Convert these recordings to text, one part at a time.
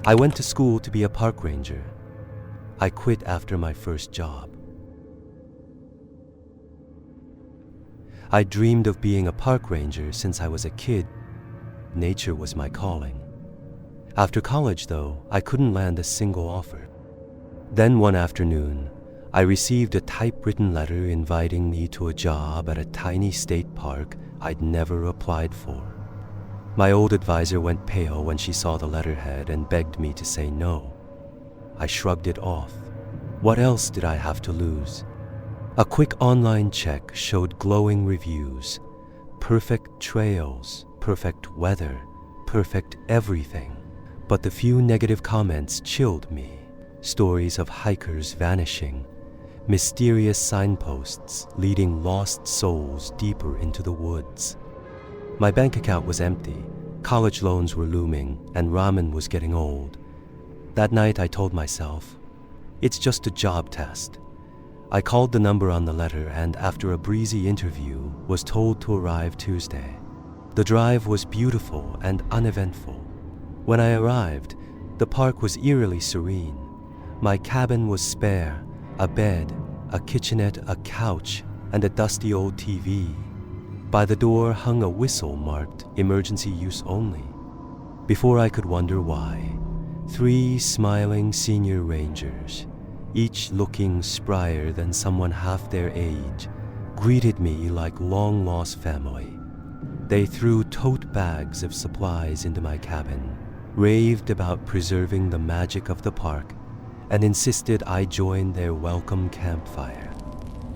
I went to school to be a park ranger. I quit after my first job. I dreamed of being a park ranger since I was a kid. Nature was my calling. After college, though, I couldn't land a single offer. Then one afternoon, I received a typewritten letter inviting me to a job at a tiny state park I'd never applied for. My old advisor went pale when she saw the letterhead and begged me to say no. I shrugged it off. What else did I have to lose? A quick online check showed glowing reviews. Perfect trails, perfect weather, perfect everything. But the few negative comments chilled me. Stories of hikers vanishing, mysterious signposts leading lost souls deeper into the woods. My bank account was empty, college loans were looming, and ramen was getting old. That night I told myself, it's just a job test. I called the number on the letter and after a breezy interview was told to arrive Tuesday. The drive was beautiful and uneventful. When I arrived, the park was eerily serene. My cabin was spare, a bed, a kitchenette, a couch, and a dusty old TV. By the door hung a whistle marked emergency use only. Before I could wonder why, 3 smiling senior rangers, each looking sprier than someone half their age, greeted me like long-lost family. They threw tote bags of supplies into my cabin, raved about preserving the magic of the park, and insisted I join their welcome campfire.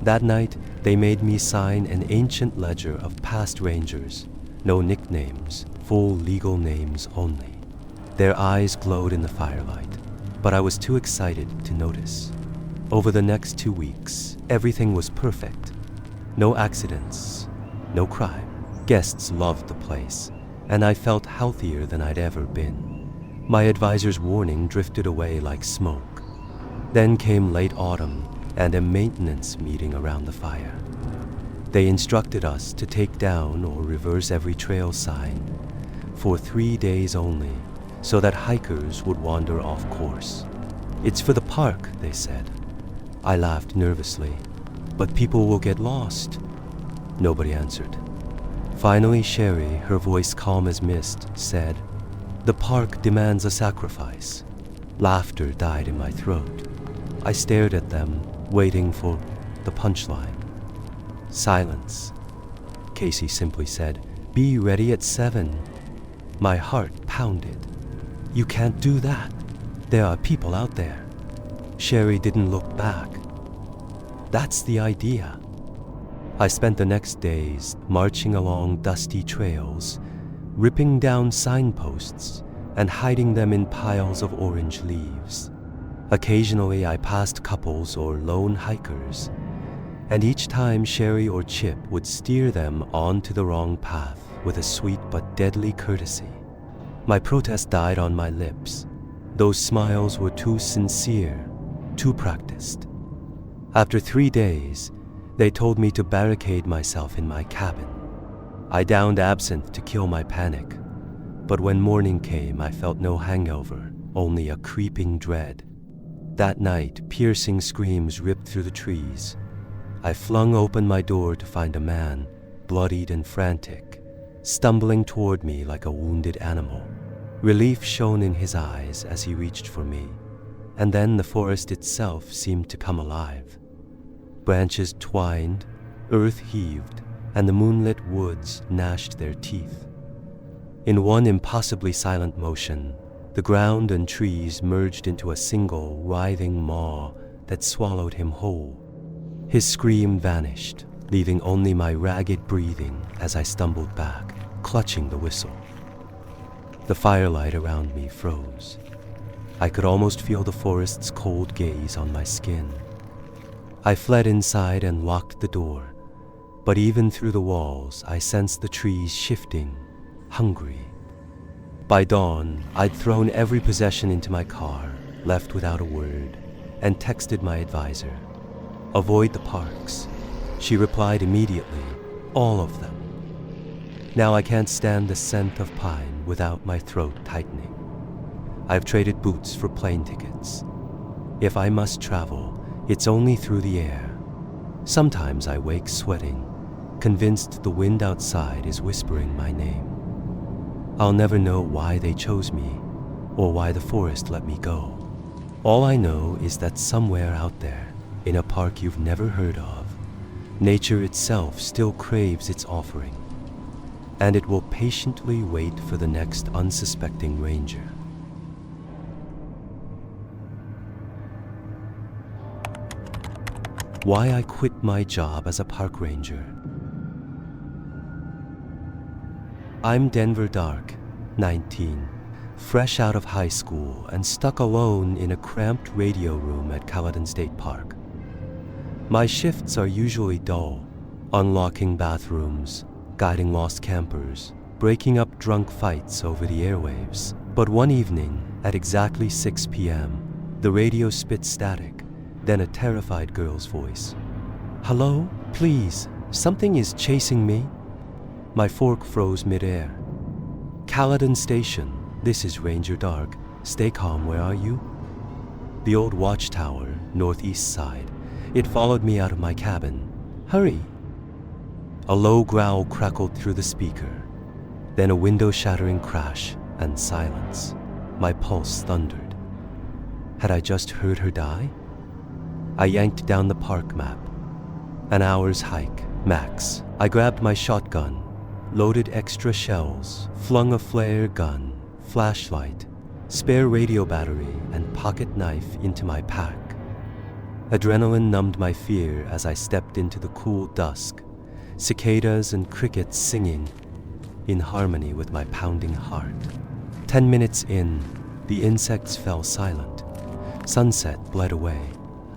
That night, they made me sign an ancient ledger of past rangers, no nicknames, full legal names only. Their eyes glowed in the firelight, but I was too excited to notice. Over the next 2 weeks, everything was perfect. No accidents, no crime. Guests loved the place, and I felt healthier than I'd ever been. My advisor's warning drifted away like smoke. Then came late autumn and a maintenance meeting around the fire. They instructed us to take down or reverse every trail sign for 3 days only, so that hikers would wander off course. It's for the park, they said. I laughed nervously. But people will get lost. Nobody answered. Finally, Sherry, her voice calm as mist, said, "The park demands a sacrifice." Laughter died in my throat. I stared at them, waiting for the punchline. Silence. Casey simply said, "Be ready at 7. My heart pounded. "You can't do that. There are people out there." Sherry didn't look back. "That's the idea." I spent the next days marching along dusty trails, ripping down signposts and hiding them in piles of orange leaves. Occasionally I passed couples or lone hikers, and each time Sherry or Chip would steer them onto the wrong path with a sweet but deadly courtesy. My protest died on my lips. Those smiles were too sincere, too practiced. After 3 days, they told me to barricade myself in my cabin. I downed absinthe to kill my panic, but when morning came, I felt no hangover, only a creeping dread. That night, piercing screams ripped through the trees. I flung open my door to find a man, bloodied and frantic, stumbling toward me like a wounded animal. Relief shone in his eyes as he reached for me, and then the forest itself seemed to come alive. Branches twined, earth heaved, and the moonlit woods gnashed their teeth. In one impossibly silent motion, the ground and trees merged into a single, writhing maw that swallowed him whole. His scream vanished, leaving only my ragged breathing as I stumbled back, clutching the whistle. The firelight around me froze. I could almost feel the forest's cold gaze on my skin. I fled inside and locked the door, but even through the walls, I sensed the trees shifting, hungry. By dawn, I'd thrown every possession into my car, left without a word, and texted my advisor. "Avoid the parks." She replied immediately, "All of them." Now I can't stand the scent of pine without my throat tightening. I've traded boots for plane tickets. If I must travel, it's only through the air. Sometimes I wake sweating, convinced the wind outside is whispering my name. I'll never know why they chose me, or why the forest let me go. All I know is that somewhere out there, in a park you've never heard of, nature itself still craves its offering, and it will patiently wait for the next unsuspecting ranger. Why I quit my job as a park ranger. I'm Denver Dark, 19, fresh out of high school and stuck alone in a cramped radio room at Caledon State Park. My shifts are usually dull, unlocking bathrooms, guiding lost campers, breaking up drunk fights over the airwaves. But one evening, at exactly 6 p.m., the radio spit static, then a terrified girl's voice. "Hello? Please, something is chasing me." My fork froze midair. "Caledon Station, this is Ranger Dark. Stay calm, where are you?" The old watchtower, northeast side. It followed me out of my cabin. "Hurry." A low growl crackled through the speaker, then a window-shattering crash and silence. My pulse thundered. Had I just heard her die? I yanked down the park map. An hour's hike, max. I grabbed my shotgun, loaded extra shells, flung a flare gun, flashlight, spare radio battery, and pocket knife into my pack. Adrenaline numbed my fear as I stepped into the cool dusk, cicadas and crickets singing in harmony with my pounding heart. 10 minutes in, the insects fell silent. Sunset bled away.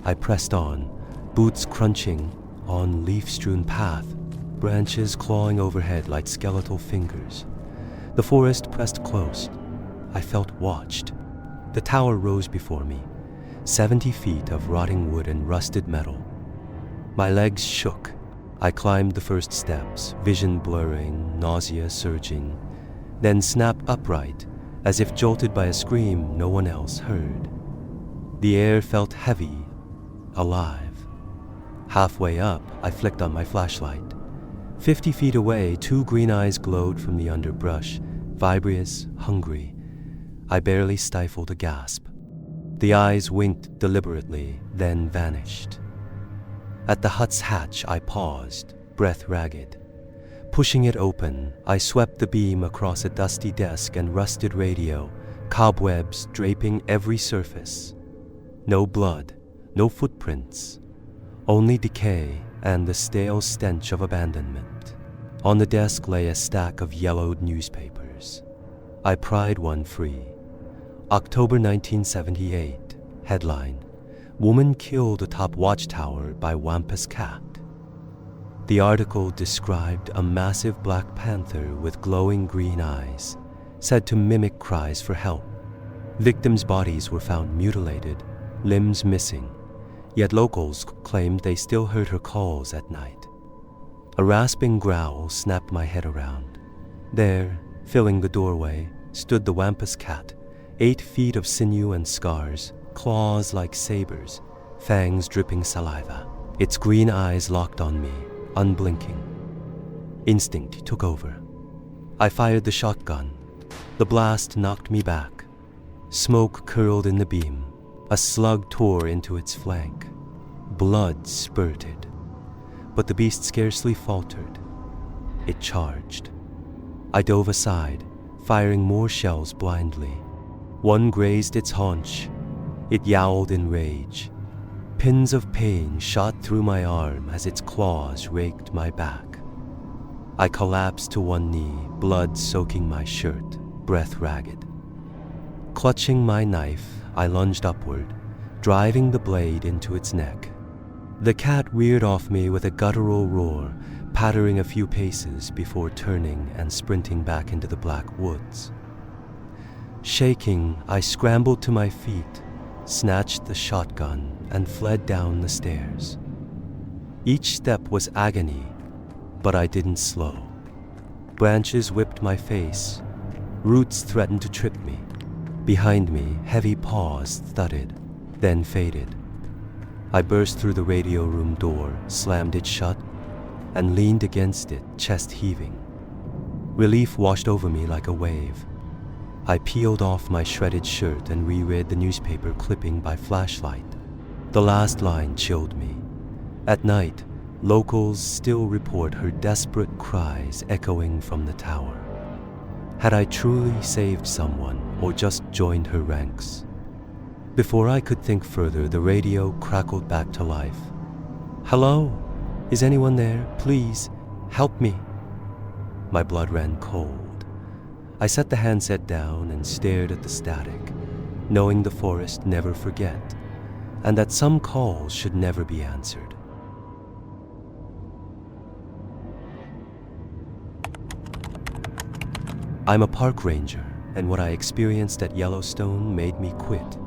I pressed on, boots crunching on leaf-strewn path, branches clawing overhead like skeletal fingers. The forest pressed close. I felt watched. The tower rose before me, 70 feet of rotting wood and rusted metal. My legs shook. I climbed the first steps, vision blurring, nausea surging, then snapped upright, as if jolted by a scream no one else heard. The air felt heavy, alive. Halfway up, I flicked on my flashlight. 50 feet away, 2 green eyes glowed from the underbrush, vibrous, hungry. I barely stifled a gasp. The eyes winked deliberately, then vanished. At the hut's hatch, I paused, breath ragged. Pushing it open, I swept the beam across a dusty desk and rusted radio, cobwebs draping every surface. No blood, no footprints, only decay and the stale stench of abandonment. On the desk lay a stack of yellowed newspapers. I pried one free. October 1978, headline, "Woman killed atop watchtower by Wampus cat." The article described a massive black panther with glowing green eyes, said to mimic cries for help. Victims' bodies were found mutilated, limbs missing, yet locals claimed they still heard her calls at night. A rasping growl snapped my head around. There, filling the doorway, stood the Wampus cat, 8 feet of sinew and scars, claws like sabers, fangs dripping saliva. Its green eyes locked on me, unblinking. Instinct took over. I fired the shotgun. The blast knocked me back. Smoke curled in the beam. A slug tore into its flank. Blood spurted. But the beast scarcely faltered. It charged. I dove aside, firing more shells blindly. One grazed its haunch. It yowled in rage. Pins of pain shot through my arm as its claws raked my back. I collapsed to one knee, blood soaking my shirt, breath ragged. Clutching my knife, I lunged upward, driving the blade into its neck. The cat reared off me with a guttural roar, pattering a few paces before turning and sprinting back into the black woods. Shaking, I scrambled to my feet, snatched the shotgun, and fled down the stairs. Each step was agony, but I didn't slow. Branches whipped my face. Roots threatened to trip me. Behind me, heavy paws thudded, then faded. I burst through the radio room door, slammed it shut, and leaned against it, chest heaving. Relief washed over me like a wave. I peeled off my shredded shirt and reread the newspaper clipping by flashlight. The last line chilled me. At night, locals still report her desperate cries echoing from the tower. Had I truly saved someone or just joined her ranks? Before I could think further, the radio crackled back to life. "Hello? Is anyone there? Please, help me." My blood ran cold. I set the handset down and stared at the static, knowing the forest never forget, and that some calls should never be answered. I'm a park ranger, and what I experienced at Yellowstone made me quit.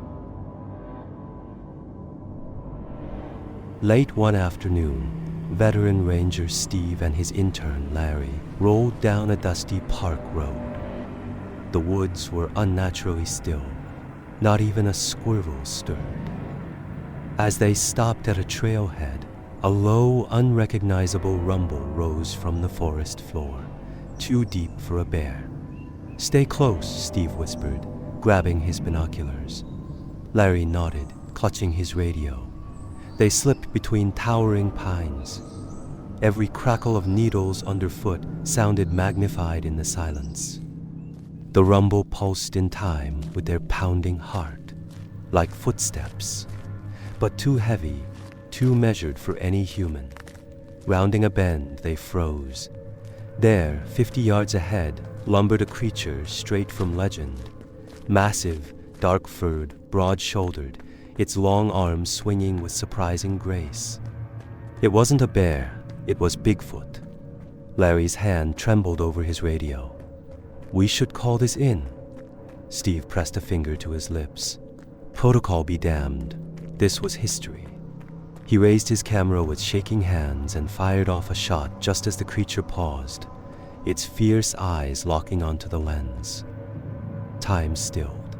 Late one afternoon, veteran ranger Steve and his intern Larry rolled down a dusty park road. The woods were unnaturally still. Not even a squirrel stirred. As they stopped at a trailhead, a low, unrecognizable rumble rose from the forest floor, too deep for a bear. "Stay close," Steve whispered, grabbing his binoculars. Larry nodded, clutching his radio. They slipped between towering pines. Every crackle of needles underfoot sounded magnified in the silence. The rumble pulsed in time with their pounding heart, like footsteps, but too heavy, too measured for any human. Rounding a bend, they froze. There, 50 yards ahead, lumbered a creature straight from legend. Massive, dark-furred, broad-shouldered, its long arms swinging with surprising grace. It wasn't a bear, it was Bigfoot. Larry's hand trembled over his radio. "We should call this in." Steve pressed a finger to his lips. Protocol be damned. This was history. He raised his camera with shaking hands and fired off a shot just as the creature paused, its fierce eyes locking onto the lens. Time stilled.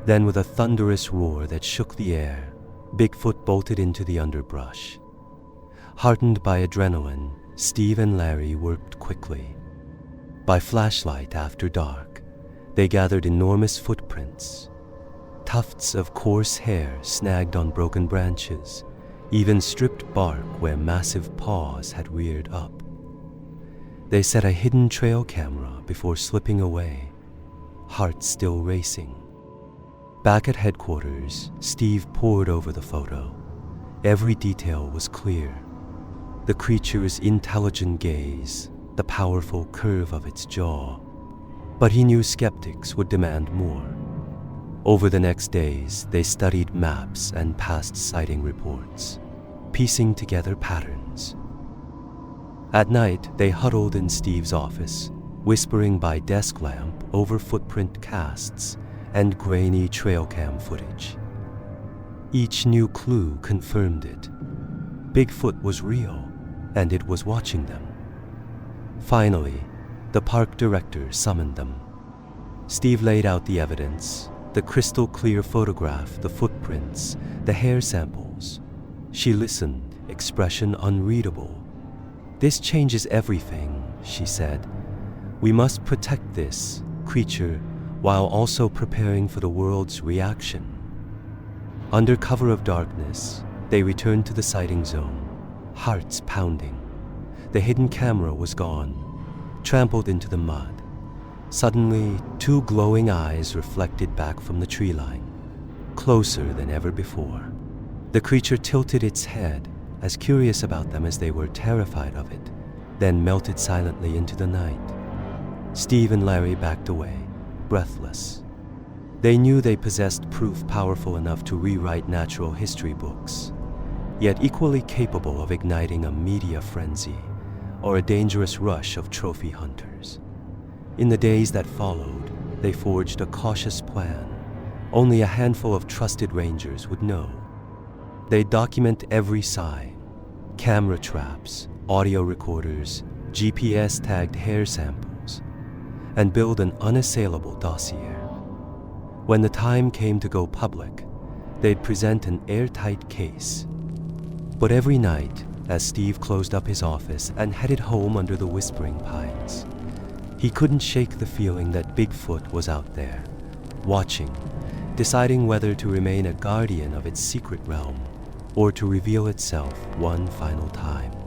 Then, with a thunderous roar that shook the air, Bigfoot bolted into the underbrush. Heartened by adrenaline, Steve and Larry worked quickly. By flashlight after dark, they gathered enormous footprints. Tufts of coarse hair snagged on broken branches, even stripped bark where massive paws had reared up. They set a hidden trail camera before slipping away, heart still racing. Back at headquarters, Steve pored over the photo. Every detail was clear. The creature's intelligent gaze, the powerful curve of its jaw. But he knew skeptics would demand more. Over the next days, they studied maps and past sighting reports, piecing together patterns. At night, they huddled in Steve's office, whispering by desk lamp over footprint casts and grainy trail cam footage. Each new clue confirmed it. Bigfoot was real, and it was watching them. Finally, the park director summoned them. Steve laid out the evidence, the crystal clear photograph, the footprints, the hair samples. She listened, expression unreadable. "This changes everything," she said. "We must protect this creature while also preparing for the world's reaction." Under cover of darkness, they returned to the sighting zone, hearts pounding. The hidden camera was gone, trampled into the mud. Suddenly, two glowing eyes reflected back from the tree line, closer than ever before. The creature tilted its head, as curious about them as they were terrified of it, then melted silently into the night. Steve and Larry backed away, breathless. They knew they possessed proof powerful enough to rewrite natural history books, yet equally capable of igniting a media frenzy or a dangerous rush of trophy hunters. In the days that followed, they forged a cautious plan. Only a handful of trusted rangers would know. They'd document every sign: camera traps, audio recorders, GPS-tagged hair samples, and build an unassailable dossier. When the time came to go public, they'd present an airtight case. But every night, as Steve closed up his office and headed home under the whispering pines, he couldn't shake the feeling that Bigfoot was out there, watching, deciding whether to remain a guardian of its secret realm or to reveal itself one final time.